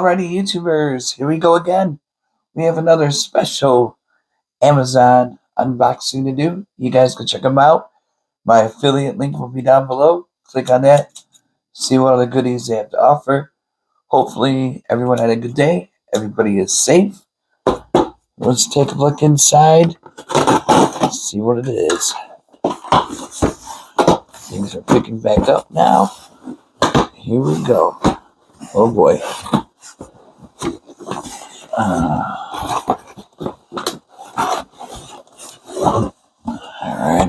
Alrighty, YouTubers, here we go again. We have another special Amazon unboxing to do. You guys can check them out. My affiliate link will be down below. Click on that. See what other goodies they have to offer. Hopefully, everyone had a good day. Everybody is safe. Let's take a look inside. See what it is. Things are picking back up now. Here we go. Oh boy.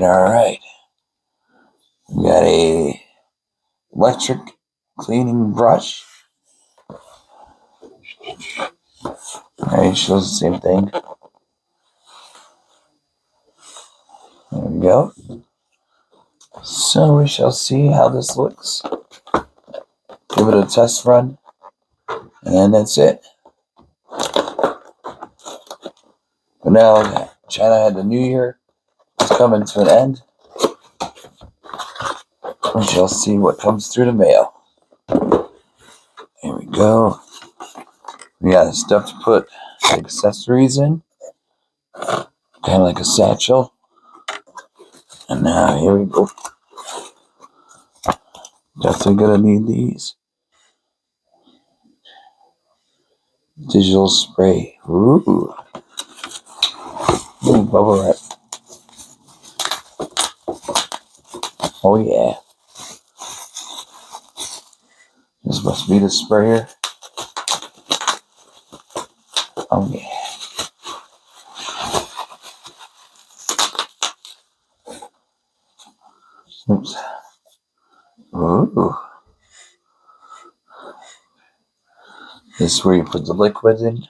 Alright. We got a electric cleaning brush. Alright, shows the same thing. There we go. So we shall see how this looks. Give it a test run. And that's it. But now China had the New Year. It's coming to an end. We shall see what comes through the mail. Here we go. We got stuff to put accessories in. Kind of like a satchel. And now here we go. Definitely gonna need these. Digital spray. Ooh. Bubble wrap. Oh yeah. This must be the sprayer. Oh yeah. Oops. Ooh. This is where you put the liquid in.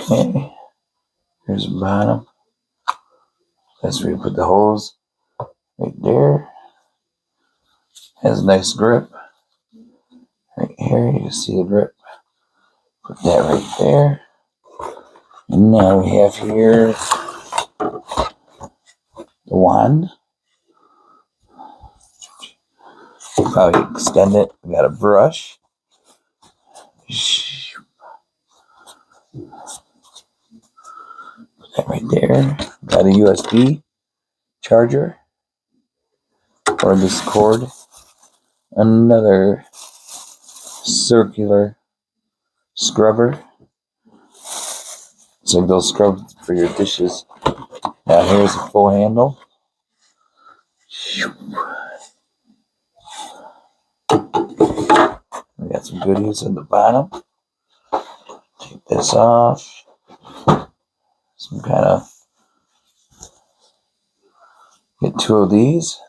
Okay. Here's the bottom. That's where you put the hose. Right there. Has a nice grip. Right here, you can see the grip. Put that right there. And now we have here the wand. Probably extend it. We got a brush. Put that right there. Got a USB charger for this cord. Another circular scrubber. It's like those scrubs for your dishes. Now here's a full handle. We got some goodies at the bottom. Take this off. Some kind of, get two of these.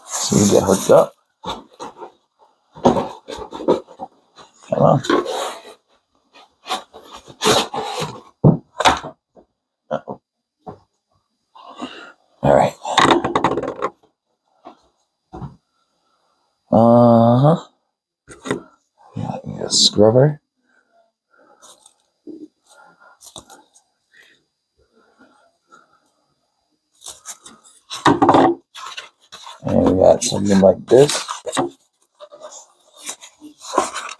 So we get hooked up. Come on. Uh-oh. All right. Got a scrubber. And we got something like this.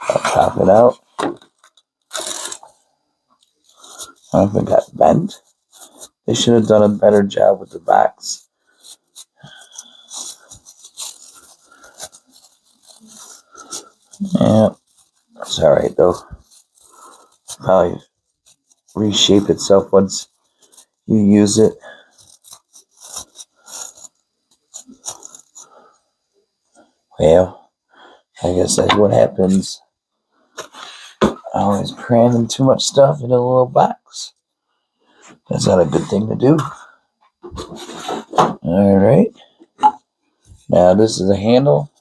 I'll pop it out. I don't know if it got bent. They should have done a better job with the box. Yeah, it's alright though. Probably reshape itself once you use it. Well, I guess that's what happens. Always cramming too much stuff in a little box. That's not a good thing to do. Alright. Now this is a handle.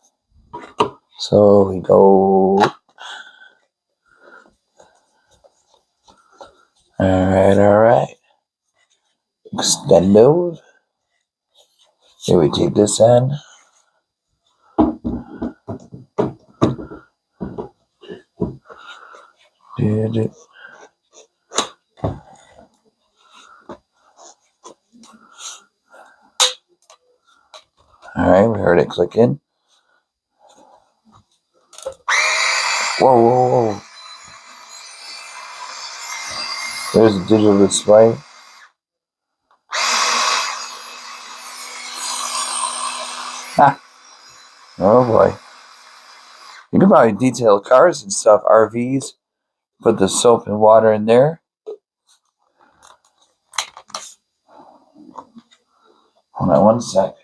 So we go. Alright. Extendo. Here we take this end. heard it clicking. Whoa, whoa, whoa. There's a digital display. Ha. Oh boy. You can probably detail cars and stuff, RVs. Put the soap and water in there. Hold on one sec.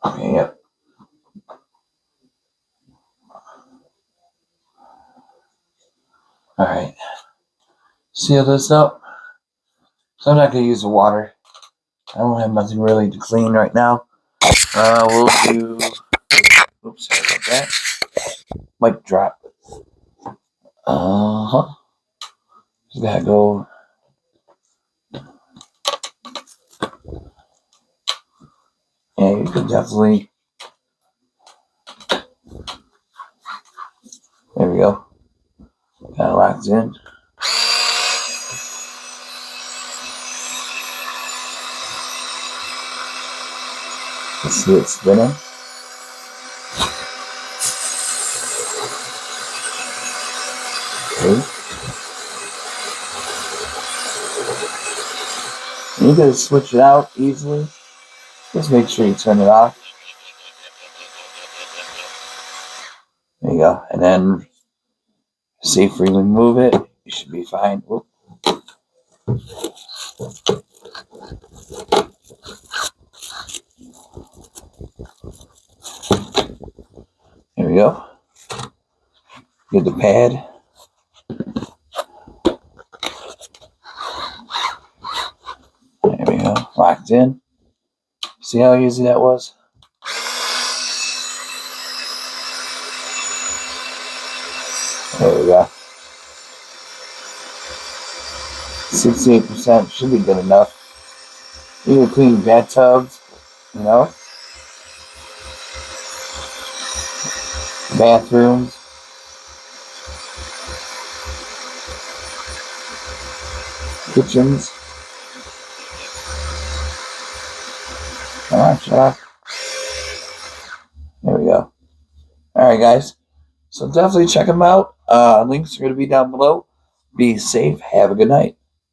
Okay, yep. Alright. Seal this up. So I'm not going to use the water. I don't have nothing really to clean right now. We'll do... Oops, sorry about that. Mic drop. Uh-huh. Just gotta go... Yeah, you can definitely... There we go. Got it locked in. Let's see it spinning. Okay. You can switch it out easily. Just make sure you turn it off. There you go. And then safely remove it. You should be fine. Whoop. There we go. Get the pad. There we go. Locked in. See how easy that was? There we go. 68% should be good enough. You can clean bathtubs, you know, bathrooms, kitchens. Come on, shut up. There we go. Alright, guys. So definitely check them out. Links are going to be down below. Be safe. Have a good night.